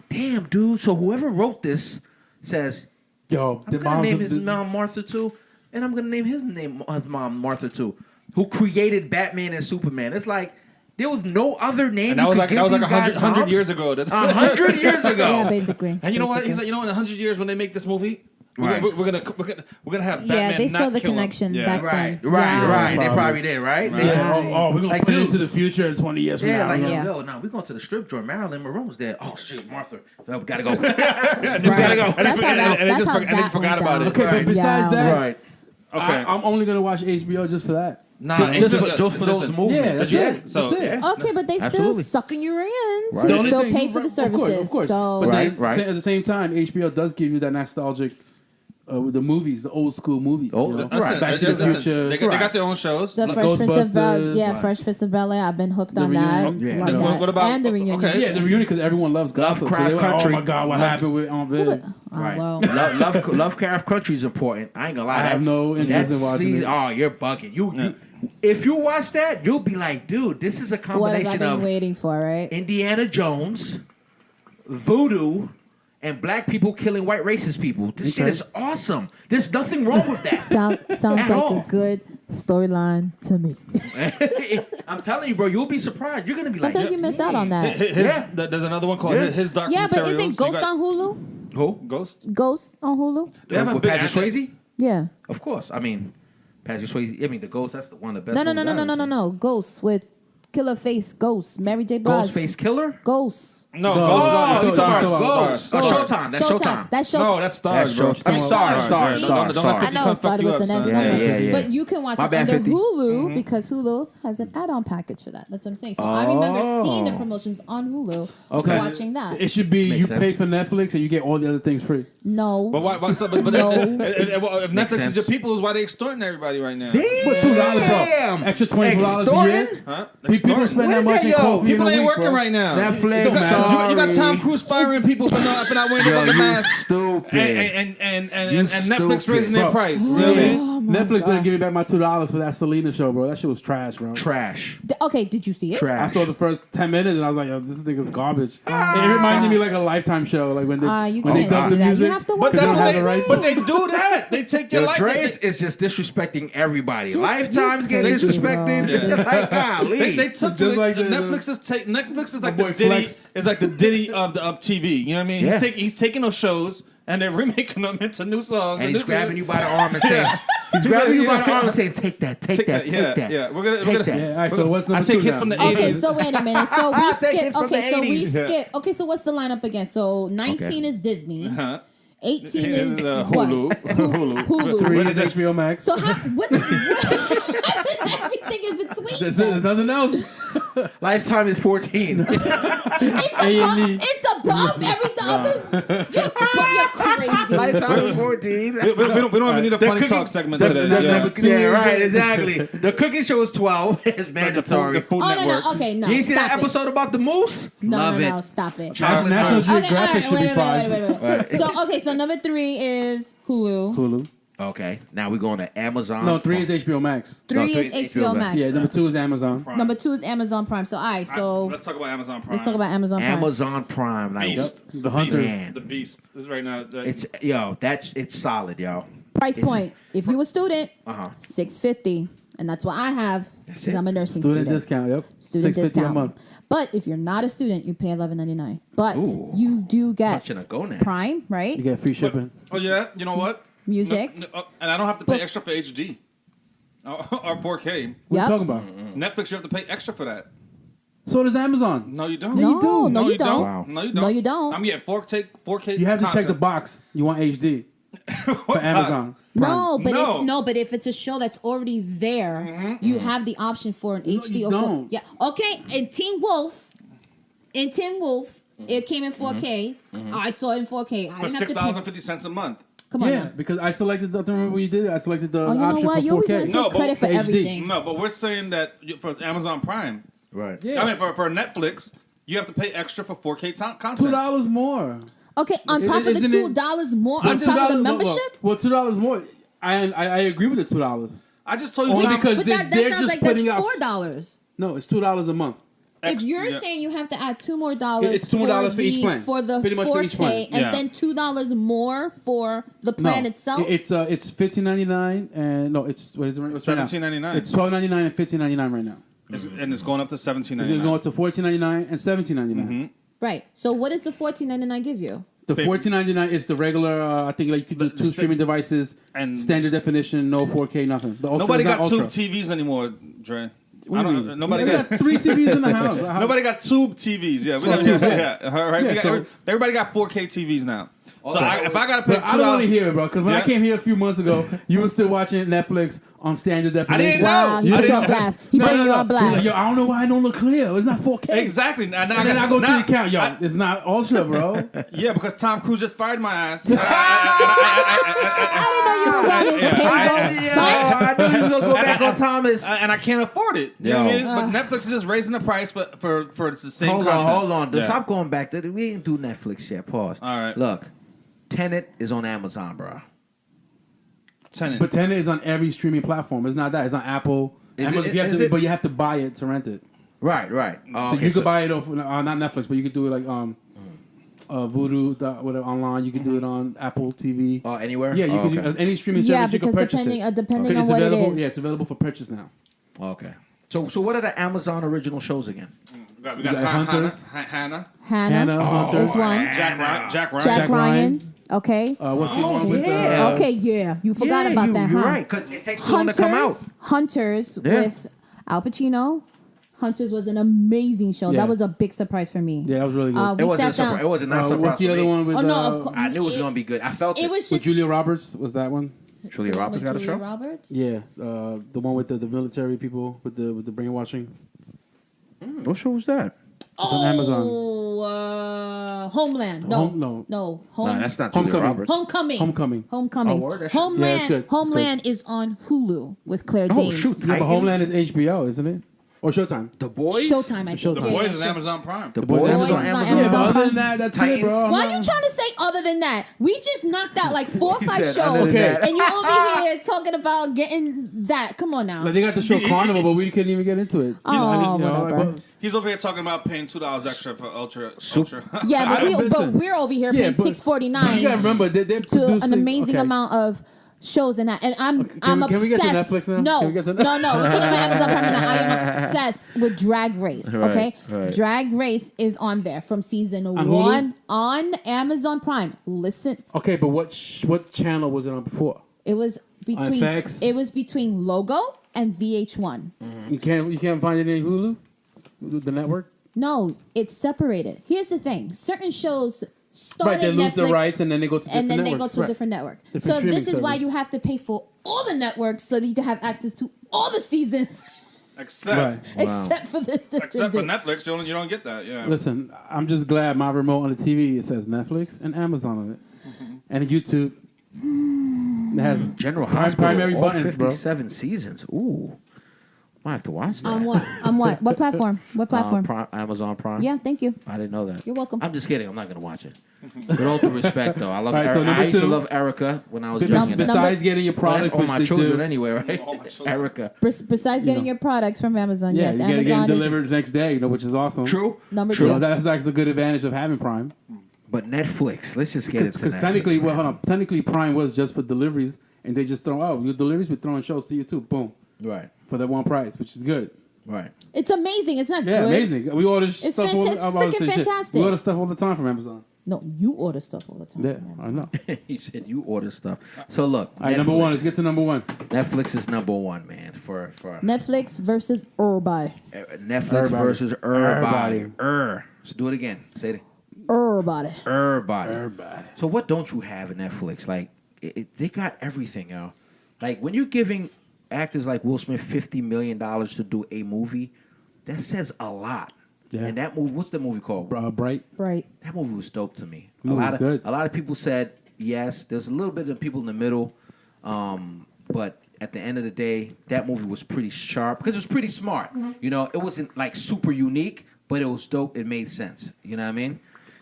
"Damn, dude!" So whoever wrote this says, Yo, "I'm gonna name his mom Martha too, and I'm gonna name his mom Martha too." Who created Batman and Superman? It's like there was no other name. And that you was could like give these guys 100 moms. years ago. 100 years ago. Yeah, basically. And you know what? He's Basically. like, in 100 years when they make this movie, Right. we're gonna have Batman. Yeah, they not saw the kill him. connection Yeah. back Right, then. right, Yeah. right. They Probably. probably did, right? Right. They- Yeah. Oh, we're gonna Like, put it dude. into the future in 20 years from Yeah, now. like, Yeah. yo, no, we're going to the strip joint. Marilyn Monroe's there. Oh, shit, Martha. Well, we gotta go. Right. And That's how that, they that's just how and they that forgot went about down. it. Okay, but besides that, Right. Okay. I'm only gonna watch HBO just for that. Nah, Just for those listen, movements. Yeah, that's Yeah. it. So- That's it. Okay, but they still Absolutely. sucking you in. Right. So The you only still thing- pay for the services. Of course. So But Right, then, right. at the same time, HBO does give you that nostalgic with the movies, the old school movies. Oh, you know? Listen, Back to the listen, Future. they got their own shows. the Like Fresh Prince of Bel Ghostbusters. yeah, Right. Fresh Prince of Bel Air. I've been hooked The on that. reunion. Yeah. Love that. What about- and the reunion? okay. Yeah, the reunion because everyone loves gossip. Lovecraft so they were like, Country. oh my god, what happened with Aunt Viv? Oh, Right. well. Lovecraft Country is important. I ain't gonna lie. I have no interest in watching it. Oh, you're bugging. You, if you watch that, you'll be like, dude, this is a What have I combination been of waiting for, right? Indiana Jones, voodoo, and black people killing white racist people. This shit Okay. is awesome. There's nothing wrong with that. Sounds At like all. a good storyline to me. I'm telling you, bro, you'll be surprised. You're gonna be Sometimes like, you miss out on that. There's another one called Yeah. His Dark Yeah, but Materials. isn't You Ghost got- on Hulu? Who? Ghost? Ghost on Hulu? They have a With big Patrick Swayze? Yeah. Of course. I mean, Patrick Swayze. I mean, the Ghost. That's one of the best. No. Ghost with Killer Face. Ghost. Mary J. Blige. Ghostface Killer. Ghost. No, Ghost. Stars. Showtime. That's Showtime. That's Showtime. No, that's Stars, bro. I mean, Stars. I know it started with an S somewhere. Yeah. But you can watch My it bad, under 50. Hulu because Hulu has an add-on package for that. That's what I'm saying. So I remember seeing the promotions on Hulu Okay. watching that. It should be Makes you sense. pay for Netflix and you get all the other things free. No. But why? So, but No. if Netflix is sense. your people, why they extorting everybody right now? But $2, bro. Extra $24 a year. Huh? People spend that much in coffee People in a ain't week, working bro. right now. Netflix. You got Tom Sorry. Cruise firing people for not wearing Yo, the you mask. stupid. And Netflix stupid. raising their Bro. price. You know what I mean? Oh my Netflix God. better give me back my $2 for that Selena show, bro. That shit was trash, bro. Trash. Okay, did you see it? Trash. I saw the first 10 minutes and I was like, yo, this thing is garbage. It reminded me like a Lifetime show, like when they, You when they can't dub do the that. music. You have to But watch They that's don't what have they, the rights. but they do that. They take your Yo, life. Dre is just disrespecting everybody. Just- Lifetime's you getting crazy, disrespected. bro. It's like, golly. They took Just like the- Netflix is like the the boy Diddy Flex. is like the Diddy of TV. You know what I mean? Yeah. He's taking those shows and they're remaking them into new songs. And he's grabbing you by the arm and saying, he's grabbing you by the arm and saying, take that, take that, take that. Yeah, we're gonna Take that. Yeah, all right, so what's number I take two hits now? from the Okay, 80s. so wait a minute. So we Take skip. it from Okay, the so we 80s. skip. Okay, so what's the lineup again? So 19 is Disney. Huh? 18 It is is, what? Hulu. Hulu. 3 is HBO Max. So what everything in between? There's nothing else. Lifetime is 14. A&E. It's above everything other. You're crazy. Lifetime is 14. We don't even need a funny cooking- talk segment the- today. the- Yeah. number two- Yeah, right, exactly. The cooking show is 12. It's mandatory. The Food Oh Network. no. Okay, no. You ain't see that Stop it. episode about the moose? No, Love no, it. stop it. Chocolate National Mouse. Okay, Geographic should be fine. wait. So okay, so number 3 is Hulu. Hulu. Okay, now we're going to Amazon. No, 3 is HBO Max. 3 No, is 3 HBO Max. Yeah, number 2 is Amazon. Prime. Number 2 is Amazon Prime. So all right, so Let's talk about Amazon Prime. let's talk about Amazon Prime. Amazon Prime. Like, Beast. The Hunters. Man. The Beast. This is right now. it's it's solid, yo. Price It's- point. If you a student, Uh-huh. $650, and that's what I have because it? I'm a nursing Student student. discount, yep. Student $6.50 discount. a month. But if you're not a student, you pay $11.99. But Ooh. you do get Touching a gonad. Prime, right? You get free shipping. Oh yeah, you know what? Music. And I don't have to pay Books. extra for HD or 4K. What are you Yep. talking about? Netflix, you have to pay extra for that. So does Amazon. No, you don't. No, you do. No, you don't. Wow. No, you don't. No, you don't. I'm getting 4K. You have to check the content. box. You want HD for Amazon. No, but No. but if it's a show that's already there, you have the option for an HD you or 4K. don't. Yeah. Okay. In Teen Wolf, it came in 4K. I saw it in 4K. I For didn't have to pay. $6.50 a month. Come on. Yeah, now. because I selected. I don't remember what you did. I selected the Oh, you know option what? You for always 4K. want to No, take but credit for HD. everything. No, but we're saying that for Amazon Prime, Right. Yeah. I mean for Netflix, you have to pay extra for 4K content. $2 more. Okay, on top of the Isn't it- $2 more, Well, on top of the $2 membership. Well, $2 more. I agree with the $2. I just told you. Only Tom- because But they're that sounds just like that's putting out. $4. No, it's $2 a month. If you're yeah. saying you have to add $2 more dollars, It's $2 for each plan. for the Pretty much 4K, for each plan. and Yeah. then $2 more for the plan No, itself. It's $15.99 and no, it's what is it? What's it now? $17.99. It's $12.99 and $15.99 right now. and it's going up to It's going to go $17.99. up to $14.99 and $17.99. right. So what does the $14.99 give you? The $14.99 is the regular. I think like you could do two streaming devices and- standard definition, no 4K, nothing. The Ultra Nobody is not got two Ultra. TVs anymore, Dre. What do you mean? Nobody We got. got 3 TVs in the house. Nobody got tube TVs. Yeah, we got, too yeah, bad. yeah. All right, Yeah, we got, so- everybody got 4K TVs now. So Okay. if I gotta pay But I don't want to $2, hear it, bro. Because when I Yeah. came here a few months ago, you were still watching Netflix on standard definition. didn't know. Wow, he I put you didn't- on blast. He put you on He's like, blast. yo, I don't know why I don't look clear. It's not 4K. exactly. And And then I go to now- the account, yo, it's not Ultra, bro. Yeah, because Tom Cruise just fired my ass. I didn't know you was on his payroll, son. I knew he was going to go back on Thomas. And I can't afford it. You know what I Yo. mean? But Netflix is just raising the price for the same Hold content. on. Yeah. Stop going back. We didn't do Netflix yet. Pause. All right. Look, Tenet is on Amazon, bro. Tenet. But Tenet is on every streaming platform. It's not that. It's on Apple. Is Amazon, it- you have is to, it? But you have to buy it to rent it. Right. Oh, So okay, you could buy it off, not Netflix, but you could do it like Voodoo, whatever, online. You could do it on Apple TV. anywhere? Yeah, you Oh, could okay. any streaming service Yeah, you can because purchase depending it. depending It's on what it available. is. Yeah, it's available for purchase now. Okay. So what are the Amazon original shows again? we got Hunters. Hannah. Hannah Hannah, Hunter. is one. Jack Ryan. Jack Ryan. Okay. What's the one with yeah. Okay, yeah. You forgot about that, You're huh? right, because it takes too long to come out. Hunters Yeah. with Al Pacino. Hunters was an amazing show. Yeah. That was a big surprise for me. Yeah, that was really good. We It wasn't sat a surprise. down. It wasn't not a surprise What's the for other me. one with? Oh no, of course. I knew it was going to be good. I felt it. It was With just Julia Roberts was that one? Julia the one Roberts with got a Julia show? Roberts. Yeah, the one with the military people with the brainwashing. What show was that? It's on Amazon. Homeland. No, No. no. No, that's not Julia Homecoming. Roberts. Homecoming. Homecoming. Homecoming. Oh, word? That shit- Yeah, Homeland. it's good. It's Homeland is on Hulu with Claire Oh, Danes. shoot. Yeah, but Titans? Homeland is HBO, isn't it? Or Showtime? The Boys? Showtime, I think. Showtime. The Yeah, Boys yeah, is Show- Amazon Prime. The Boys Boys is is on on Amazon. Amazon. Amazon. Other than that, that's Titans. it, bro. Why are you trying to say other than that? We just knocked out like 4 or 5 said shows, other than that. and you over here talking about getting that. Come on now. Like they got the show Carnival, but we couldn't even get into it. Oh, whatever. but- He's over here talking about paying $2 extra for Ultra. Yeah, but, Listen. but we're over here Yeah, paying but- $6.49 You gotta remember, they're to producing, an amazing okay. amount of shows and that. And I'm Can obsessed. we get to Netflix now? No, Can we get to no, we're talking about Amazon Prime now. I am obsessed with Drag Race. Right, Okay, right. Drag Race is on there from season Hulu? 1 on Amazon Prime. Listen, Okay, but what channel was it on before? it was between FX? Logo and VH1. You can't find it in Hulu, the network. No, it's separated. Here's the thing: certain shows start Right, they at lose the Netflix, rights and then they go to different and then they go networks. to a Right. different network. Different So streaming this is why service. you have to pay for all the networks so that you can have access to all the seasons, Except, Right. except for this. except for Netflix, you don't get that. Yeah. Listen, I'm just glad my remote on the TV it says Netflix and Amazon on it, and YouTube. It has General Prime- Hospital. primary all buttons, bro. 57 seasons. Ooh. Might have to watch that. On what? On what? What platform? What platform? Amazon Prime. Yeah, thank you. I didn't know that. You're welcome. I'm just kidding. I'm not going to watch it. With all due respect, though. I love All right, so number I used to two. love Erica when I was Bes- young. and Besides getting your well, that's products, all which my they children do, anyway, right? All my children. Erica. Besides getting your products from Amazon, yeah, yes, you gotta get them Amazon is delivered next day, which is awesome. True. number True. So 2. that's actually a good advantage of having Prime. But Netflix. Let's just get into Netflix. Because technically, well, man. hold on, technically Prime was just for deliveries, and they just throw your deliveries, we're throwing shows to you too, boom, Right. for that one price, which is good. Right. It's amazing. It's not Yeah, good. amazing. We order It's stuff all fantastic- I'm about to freaking say shit. fantastic. We order stuff all the time from Amazon. No, you order stuff all the time. Yeah, from I Amazon. know. He said you order stuff. So look. All right, number one. Let's get to number one. Netflix is number one, man. For Netflix versus everybody. Netflix Everybody. versus everybody. Everybody. Let's do it again. Say it. Everybody. Everybody. Everybody. So what don't you have in Netflix? Like they got everything, yo. Like when you're giving actors like Will Smith $50 million to do a movie, that says a lot. Yeah. And that movie, what's the movie called? Bright. Right. That movie was dope to me. A Movie was lot of good. a lot of people said yes. There's a little bit of people in the middle, but at the end of the day, that movie was pretty sharp because it was pretty smart. You know, it wasn't like super unique, but it was dope. It made sense. You know what I mean?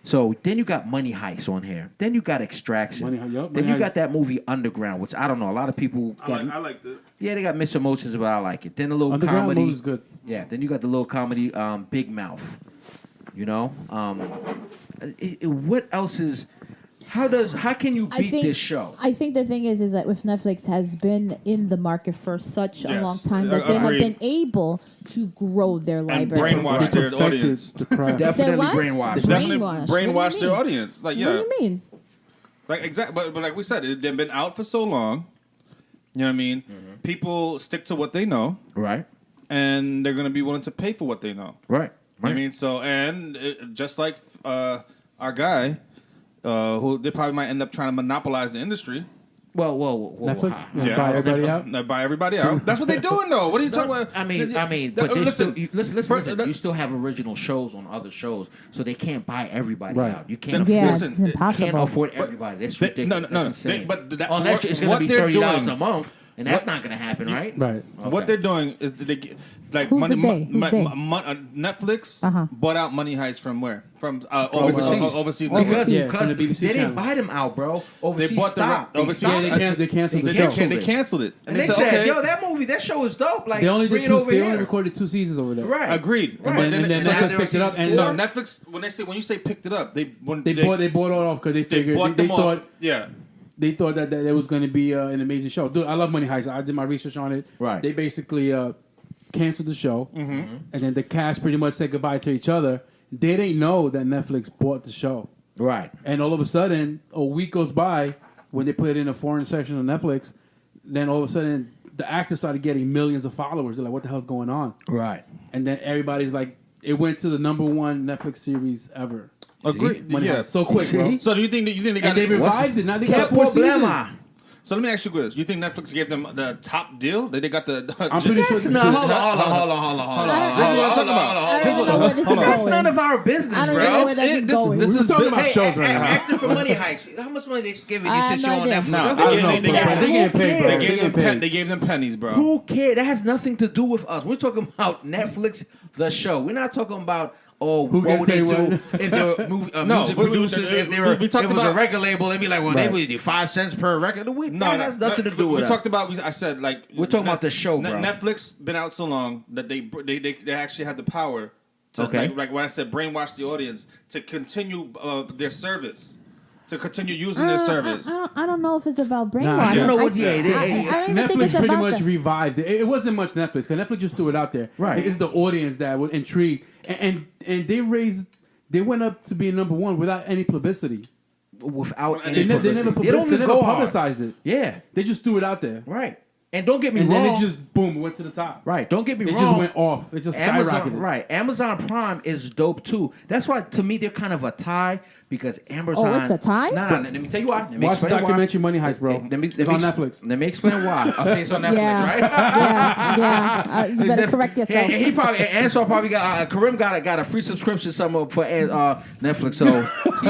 So then you got Money Heist on here. Then you got Extraction. Money Heist, yup, then Money you got Heist. that movie Underground, which I don't know. A lot of people I liked it. yeah, they got mixed emotions, but I like it. Then a little Underground comedy. movie's good. Yeah, then you got the little comedy, Big Mouth. You know, what else is? How can you beat this show? I think the thing is that with Netflix has been in the market for such a Yes. long time that they have Agreed. been able to grow their And library. brainwash their Perfected audience. the craft. Definitely what? brainwashed. Definitely Brainwash. brainwash What do you their mean? audience. Like, yeah. What do you mean? Like exactly, but like we said, they've been out for so long. You know what I mean? People stick to what they know, Right, and they're gonna be willing to pay for what they know. right, I mean, so and just like our guy, who they probably might end up trying to monopolize the industry. Whoa. Netflix? Yeah, Buy everybody out? They buy everybody out. That's what they're doing, though. What are you talking about? I mean, but they listen, still, listen. first, You still have original shows on other shows, so they can't buy everybody Right. out. You can't. Then- Yeah, Listen, it's it Can't impossible. afford everybody. That's They- ridiculous. no, That's they- insane. but that- unless what- it's going what to be they're $30 doing- a month, and that's what- not going to happen, right? Right. What Okay. they're doing is they get, like Who's money, they? Who's they? Netflix Uh-huh. bought out Money Heist from where? From overseas. overseas. Because, networks. Yeah, because from the BBC they didn't channel. buy them out, bro. Overseas They bought the stopped. overseas- stopped. Yeah, they canceled the They show. canceled They it. canceled it, And they said, said, okay, "Yo, that show is dope. Like, They only bring did it over they here." only recorded 2 seasons over there. Right. agreed. Right. And then so Netflix picked it up, and no, Netflix when you say picked it up, they They bought it off because they figured bought they them thought off. Yeah. they thought that it was going to be an amazing show. Dude, I love Money Heist. I did my research on it. Right. They basically canceled the show, and then the cast pretty much said goodbye to each other. They didn't know that Netflix bought the show. Right. And all of a sudden, a week goes by when they put it in a foreign section of Netflix. Then all of a sudden, the actors started getting millions of followers. They're like, "What the hell's going on?" Right. And then everybody's like, "It went to the #1 Netflix series ever." Agreed. Money Yeah. Heist. So quick, bro. So do you think they got And they it? revived it. Now they got Que 4 seasons. problema? So let me ask you this: you think Netflix gave them the top deal? They got the. I'm pretty sure. No, hold on. This is what I'm talking about. I don't even know where this is That's going. none of our business, I don't bro. even know where this is going. This We're is talking big- about shows right now. Actor for Money Heist. How much money they giving you I since have you're no on idea. Netflix? No, I don't know, they bro. gave- They getting paid, bro. They They gave them getting paid. they gave them pennies, bro. Who cares? That has nothing to do with us. We're talking about Netflix, the show. We're not talking about what gets would they paid do what? if they were music we- producers. If they were, we talked if it was a about- record label, they'd be like, well, Right. they would do 5 cents per record. That has nothing to do with We us. talked about. I said like We're talking about the show, bro. Netflix been out so long that they actually had the power to Okay. like when I said brainwash the audience to continue their service, to continue using their service. I don't know if it's about Nah, brainwashing. I don't know what- I yeah, don't even think Netflix it's pretty about much that. revived it. It wasn't much Netflix because Netflix just threw it out there. Right. It's the audience that was intrigued, and they went up to being #1 without any publicity. Without They any ne- They never, publicity. They never go hard. publicized it. Yeah, They just threw it out there, right. And don't get me and wrong. then it just boom went to the top. Right, don't get me It wrong. just went off. It just skyrocketed. Amazon Prime is dope too. That's why to me they're kind of a tie because Amazon. Oh, it's a tie? Nah, let me tell you why. Let me Watch the explain why. documentary Money Heist, bro. It's on Netflix. Let me explain why. I'll say it's on Netflix, Yeah, right? yeah. You better correct yourself. And he probably Ansel probably got Karim got a free subscription somewhere for Netflix, so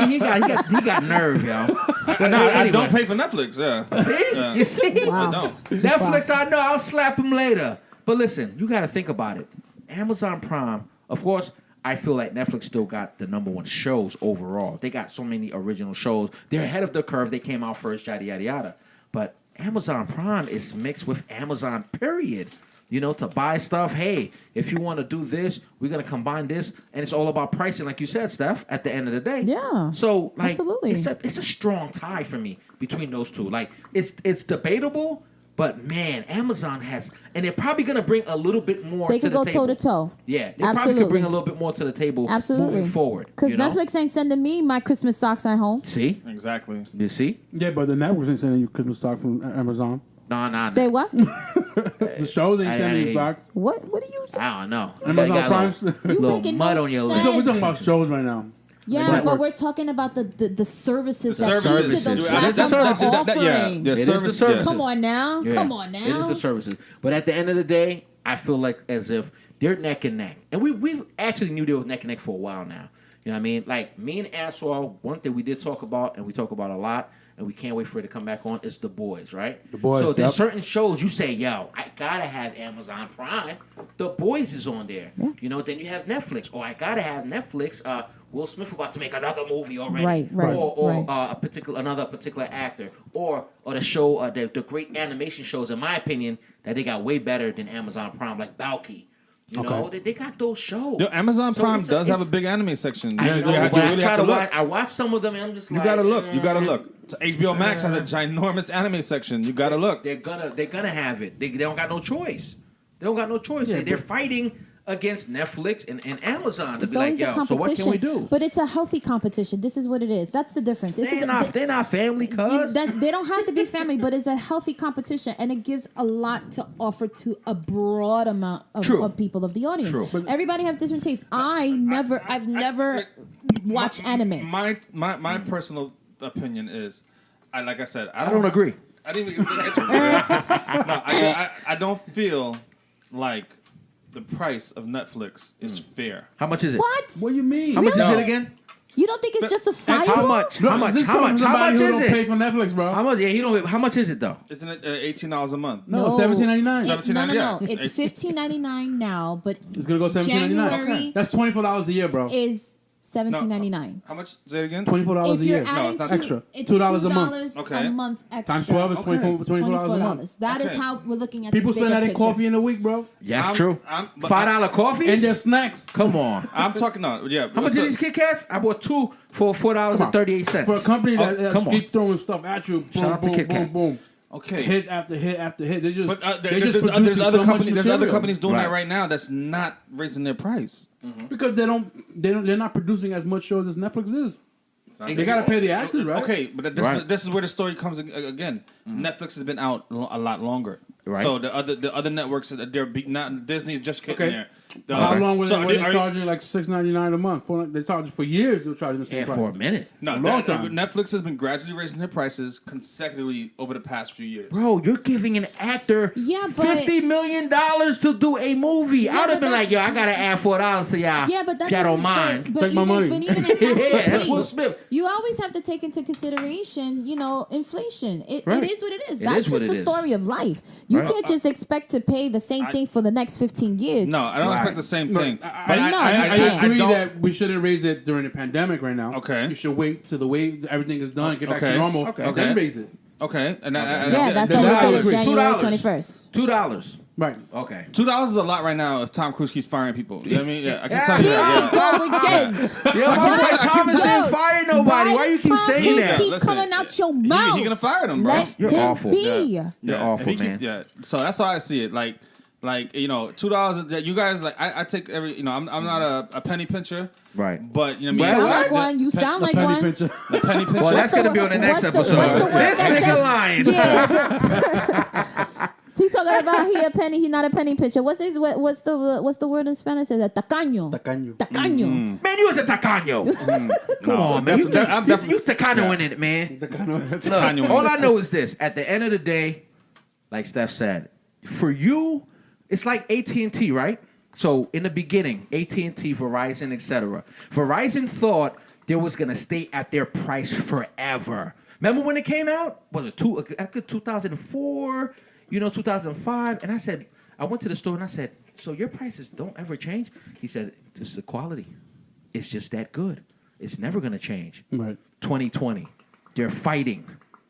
he got nerve, yo. But no, I anyway. don't pay for Netflix. Yeah. See, Yeah. you see, Wow. I don't. Netflix. I know. I'll slap him later. But listen, you got to think about it. Amazon Prime, of course. I feel like Netflix still got the #1 shows overall. They got so many original shows. They're ahead of the curve. They came out first, yada, yada, yada. But Amazon Prime is mixed with Amazon, period. You know, to buy stuff, hey, if you want to do this, we're going to combine this. And it's all about pricing, like you said, Steph, at the end of the day. Yeah, So, like, absolutely. it's a strong tie for me between those two. Like, it's debatable, but man, Amazon has, and they're probably going to bring a little bit more They to could the go table. toe to toe. Yeah, they probably Absolutely. could bring a little bit more to the table Absolutely. moving forward. Because you know? Netflix ain't sending me my Christmas socks at home. See? Exactly. You see? Yeah, but the networks ain't sending you Christmas stock from Amazon. Nah. Say what? The shows ain't I sending you hate- stocks. What are you saying? I don't know. Amazon You got a Prime. little, You little making mud no on your sense. lips. We're talking about shows right now. Yeah, networks. but we're talking about the services that Services. each of those Yeah, platforms are offering. Yeah, It is the service. service. Come on now. Yeah. Come on It is now. the services. But at the end of the day, I feel like as if they're neck and neck. And we've actually knew they was neck and neck for a while now. You know what I mean? Like, me and Aswell, one thing we did talk about, and we talk about a lot, and we can't wait for it to come back on, is The Boys, right? The Boys, So there's yep. certain shows you say, yo, I gotta have Amazon Prime. The Boys is on there. Yeah. You know, then you have Netflix. Or I gotta have Netflix. Will Smith about to make another movie already. Right, Or right. another particular actor. Or the show, the great animation shows, in my opinion, that they got way better than Amazon Prime, like Balky. You know, they got those shows. Yo, Amazon So Prime it's does have a big anime section. I You know, have- but you I really try have to to watch. look. I watch some of them, and I'm just You like, gotta look. You gotta look. So HBO Max has a ginormous anime section. You gotta look. They're gonna have it. They don't got no choice. They don't got no choice. Yeah, They're but- fighting against Netflix and Amazon to It's be like, always a yo, so what competition, can we do? but it's a healthy competition. This is what it is. That's the difference. This is They're not family, cuz. they don't have to be family, but it's a healthy competition, and it gives a lot to offer to a broad amount True. of people of the audience. True. Everybody have different tastes. I've never watched anime. My personal opinion is, like I said, I don't agree. I didn't even get to no, I don't feel like the price of Netflix is fair. How much is it? What? What do you mean? How much is No. it again? You don't think it's justifiable? How much? Look, How much? this How comes much? from How somebody much who is don't pay it? for Netflix, bro. How much? Yeah, he don't. How much is it though? Isn't it $18 a month? No, No. $17.99. No, no, no. Yeah. It's $15.99 now, but It's gonna go $17.99. January That's $24 a year, bro. is $17.99. How much? Say it again. $24 If a you're year. adding it's not two, extra. it's $2 a month. $2 Okay. a month extra. Times 12 is Okay. $24 a month. That is Okay. how we're looking at People the spend bigger that in picture. coffee in a week, bro. Yeah, that's I'm- true. but $5 coffees? And their snacks. Come on. I'm talking. No, yeah. How much so- are these Kit Kats? I bought two for $4.38. For a company that come on. keep throwing stuff at you, boom, Shout out to boom, Kit boom, Kat. boom. Okay. Hit after hit after hit. They just, But they just there's producing other so much companies. There's other material. companies doing that Right. right now that's not raising their price. Because they're not producing as much shows as Netflix is. They gotta pay the actors, right? Okay, but this is where the story comes again. Netflix has been out a lot longer. Right. So the other networks, not Disney's just getting there. How long was they charging like $6.99 a month? They charged for years. They were charging the same price. for a minute. No, a long time. Netflix has been gradually raising their prices consecutively over the past few years. Bro, you're giving an actor but $50 million to do a movie. Yeah, I'd have but been like, yo, I gotta add $4 to y'all. Yeah, but that y'all don't doesn't- mind. But Take my even, money. But even if that's the That's Will case, Smith. you always have to take into consideration, inflation. It Right. is what it is. It That's is what just it the is. story of life. You Right. can't just expect to pay the same thing for the next 15 years. No, I don't Right. expect the same thing. I agree don't- that we shouldn't raise it during the pandemic right now. Okay. You should wait till the way everything is done, get back Okay. to normal, Okay. then raise it. Okay, and Yeah, that's Then why I we did agree. it January $2. 21st. $2. Right. Okay. $2 is a lot right now if Tom Cruise keeps firing people. You know what I mean? Yeah, I can tell Here you that. Yeah. we go again. Yo, Why- Thomas Yo, didn't fire nobody. Why you keep Tom saying Cruise that? Keep Listen, coming out your mouth. He gonna fire them, bro. Let You're him awful. be. You're awful, He keep- man. Yeah, so that's how I see it. Like $2. You guys like I take every. I'm not a penny pincher, Right. but you know You what I mean. sound like one. You sound like Penny one. pincher. A penny pincher. Well, that's the gonna be wo- on the next what's the- episode. what's the word This that nigga says- lying. Yeah. He talking about he a penny. He not a penny pincher. What's the word in Spanish? Is that tacaño? Tacaño. Tacaño. Man, you was a tacaño. Come on, man. You tacaño in it, man. Tacaño. Look, all I know is this. At the end of the day, like Steph said, for you, it's like AT&T, right? So in the beginning, AT&T, Verizon, etc. Verizon thought they was going to stay at their price forever. Remember when it came out? Was it 2004, 2005? And I went to the store and I said, so your prices don't ever change? He said, this is the quality. It's just that good. It's never going to change. Right. 2020. They're fighting.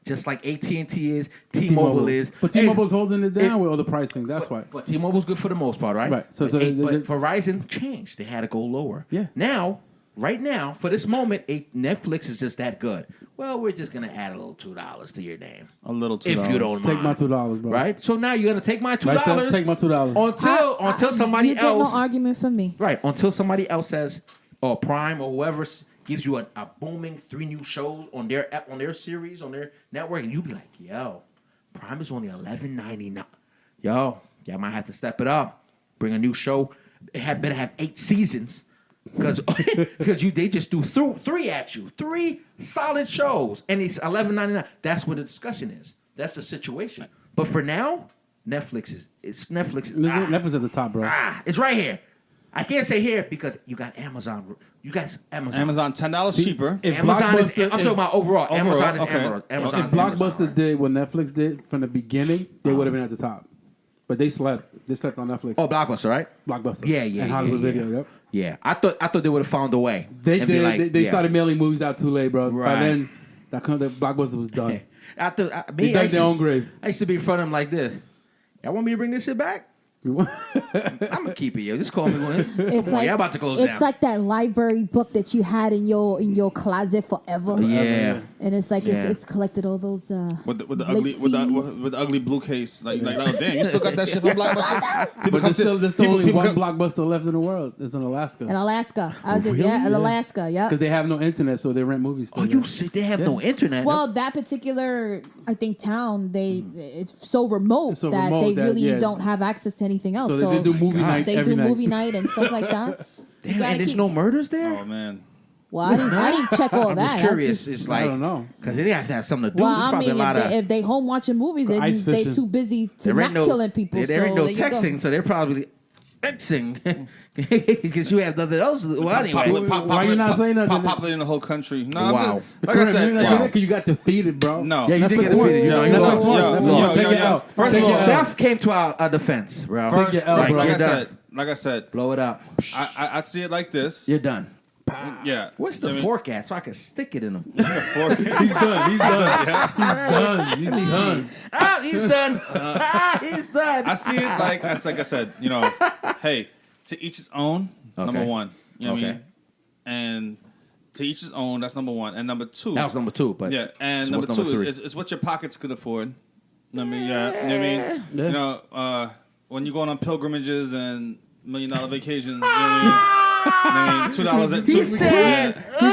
Just like AT&T is, T-Mobile is. But T-Mobile's holding it down with all the pricing. That's why. But T-Mobile's good for the most part, right? Right. So but they- Verizon changed. They had to go lower. Yeah. Now, right now, for this moment, Netflix is just that good. Well, we're just going to add a little $2 to your name. A little $2. If you don't mind. Take my $2, bro. Right? So now you're going to take my $2. Right, Steph? Take my $2. Until somebody You get no else. argument from me. Right. Until somebody else says, or Prime or whoever gives you a booming 3 new shows on their series, on their network, and you be like, yo, Prime is only $11.99. Yo, y'all might have to step it up. Bring a new show. It better have 8 seasons. Because they just do 3 at you. 3 solid shows. And it's $11.99. That's what the discussion is. That's the situation. But for now, Netflix is Netflix at the top, bro. it's right here. I can't say here because you got Amazon. You guys, Amazon $10 cheaper. If Amazon is. Blockbuster- I'm talking about overall. Amazon is okay. Amazon. If Amazon's Blockbuster Amazon. did what Netflix did from the beginning, they would have been at the top. But they slept. They slept on Netflix. Oh, Blockbuster, right? Blockbuster. Yeah, And Hollywood yeah. Video. Yep. Yeah, I thought they would have found a way. They and be did. like, They yeah. started mailing movies out too late, bro. Right. By then, the Blockbuster was done. They They dug their own grave. I used to be in front of them like this. Y'all want me to bring this shit back? I'm gonna keep it, yo. Just call me one. It's like y'all about to close it's down. like that library book that you had in your closet forever. Yeah. And it's like Yeah. it's collected all those With the late ugly fees. with the ugly blue case, like oh damn, you still got that shit from Blockbuster. People But come there's still only one Blockbuster left in the world. It's in Alaska. in Alaska. I was in Alaska. Yeah. Because they have no internet, so they rent movies. Oh, you see, they have no internet. Well, that particular, I think, town, it's so remote It's so that remote they that, really yeah. don't have access to anything else. So they do movie night They every do night. movie night and stuff like that. You Damn, gotta and there's keep- no murders there. Oh man. Well, I didn't check all I'm that. just curious. I just- It's like I don't know. because they have to have something to do. well, There's I probably mean, a lot of. if they home watching movies, Or ice they fishing. too busy to There ain't not killing people. There ain't no so there you go. texting, so they're probably texting because you have nothing else. Well, anyway, Why you not saying nothing? Populating the whole country. No, Wow. like I said, Because you got defeated, bro. No. yeah, you did Netflix get defeated. You know, won. you Netflix lost. won. Yo, Netflix yo, won. Take yo, it yo. out. First Take of it all, out. Steph came to our defense, bro. Take your L, bro. like I said, Blow it up. I see it like this. You're done. Yeah. What's the I mean, fork at so I can stick it in him? He's done. He's done. He's done. He's done. Ah, he's done. He's done. I see it like I said, hey, to each his own. Okay. Number one, you know what I Okay. mean, and to each his own. That's number one, and number two. That was number 2, but Yeah, and so number what's two number 3? is what your pockets could afford. I mean, yeah, you know what I mean. Yeah. When you're going on pilgrimages and $1 million vacations, you know what I mean. $2 at He said, We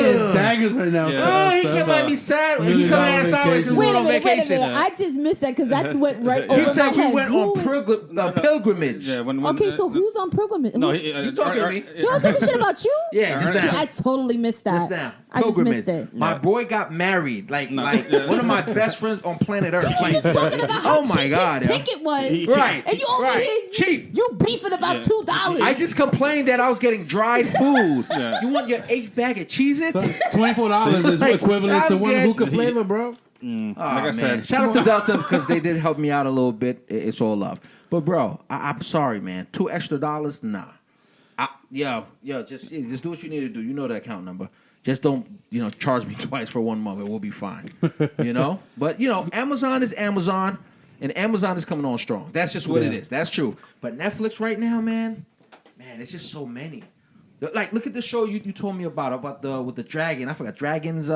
get daggers fingers right now. Yeah. Oh, he can't let me sad. He coming at us out because we Wait went a on minute, wait a vacation. minute. I just missed that because that went right over He my said head. we went Who on is- pilgrimage. Yeah, when Okay, so who's on pilgrimage? No, He's talking to me. You don't talking shit about you? Yeah, just See, now. I totally missed that. Just now. I just Pilgrimage. missed it. My boy got married. Like Yeah. one of my best friends on planet Earth. He was just talking about how Oh my cheap God, his yeah. ticket was. Right. And you over Right. here, Cheap. You beefing about $2. I just complained that I was getting dried food. Yeah. You want your 8th bag of Cheez-Its? $24 is Right. equivalent to I'm one getting- hookah flavor, bro. like Aw, I man. said, Shout out to Delta because they did help me out a little bit. It's all love. But bro, I'm sorry, man. $2 extra? Nah. Yo, just do what you need to do. You know the account number. Just don't, charge me twice for 1 month. It will be fine. But Amazon is Amazon, and Amazon is coming on strong. That's just what it is. That's true. But Netflix right now, man, it's just so many. Like, look at the show you told me about with the dragon. I forgot. Dragons.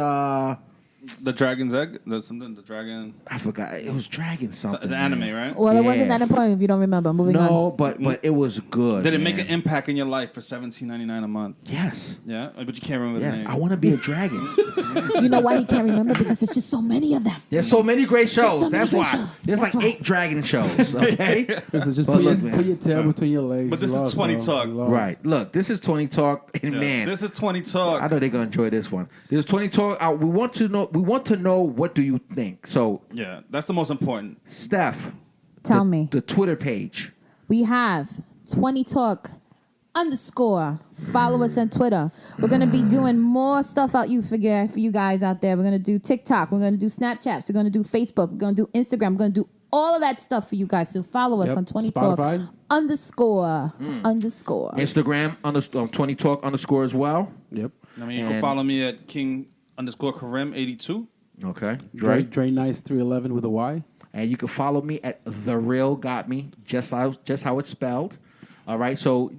the dragon's egg. There's something. The dragon. I forgot. It was dragon something. It's an anime, right? Well, it wasn't Yeah. that important if you don't remember. Moving on. No, but it was good. Did it make man. an impact in your life for $17.99 a month? Yes. Yeah, but you can't remember the Yes. name. I want to be a dragon. You know why he can't remember? Because there's just so many of them. There's so many great shows. so many That's great why. shows. There's That's like why. 8 dragon shows. Okay. Listen, just But put, look, your, man. put your tail between your legs. But this You is lost, 20 bro. talk. You lost. Right. Look, this is 20 talk, and Yeah. man, This is 20 I talk. know they're gonna enjoy this one. This is 20 talk. We want to know. What do you think? So, Yeah, that's the most important. Steph, Tell me. the Twitter page. We have 20 Talk _. Follow us on Twitter. We're gonna be doing more stuff out for you guys out there. We're gonna do TikTok. We're gonna do Snapchats. We're gonna do Facebook. We're gonna do Instagram. We're gonna do all of that stuff for you guys. So follow us Yep. on 20 Talk Spotify. _ Instagram _ 20 talk _ as well. Yep. I mean, you And- can follow me at King_Karim82. Okay. Dre Nice 311 with a Y. And you can follow me at The Real Got Me, just how it's spelled. All right, so,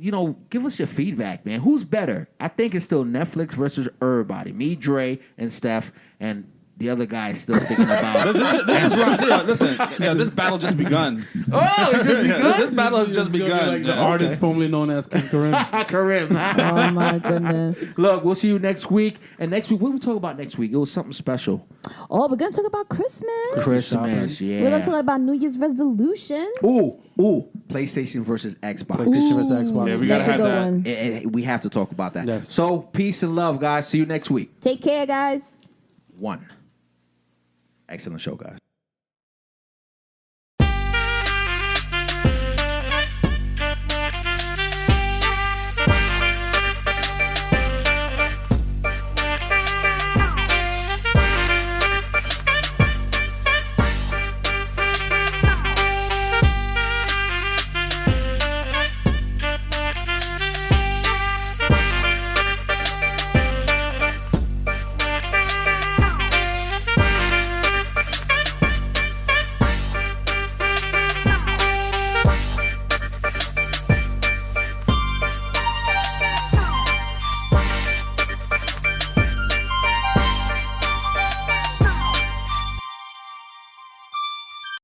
give us your feedback, man. Who's better? I think it's still Netflix versus everybody. Me, Dre, and Steph, and the other guy is still thinking about Listen, this battle just begun. Oh, it just begun? This battle has just It's gonna be begun. Like the Yeah. artist formerly known as King Karim. Karim. Oh my goodness. Look, we'll see you next week. And next week, what did we talk about next week? It was something special. Oh, we're gonna talk about Christmas. Christmas, yeah. We're gonna talk about New Year's resolutions. Ooh. PlayStation versus Xbox. PlayStation versus Xbox. Yeah, we gotta That's a have good that. one. We have to talk about that. Yes. So, peace and love, guys. See you next week. Take care, guys. 1. Excellent show, guys.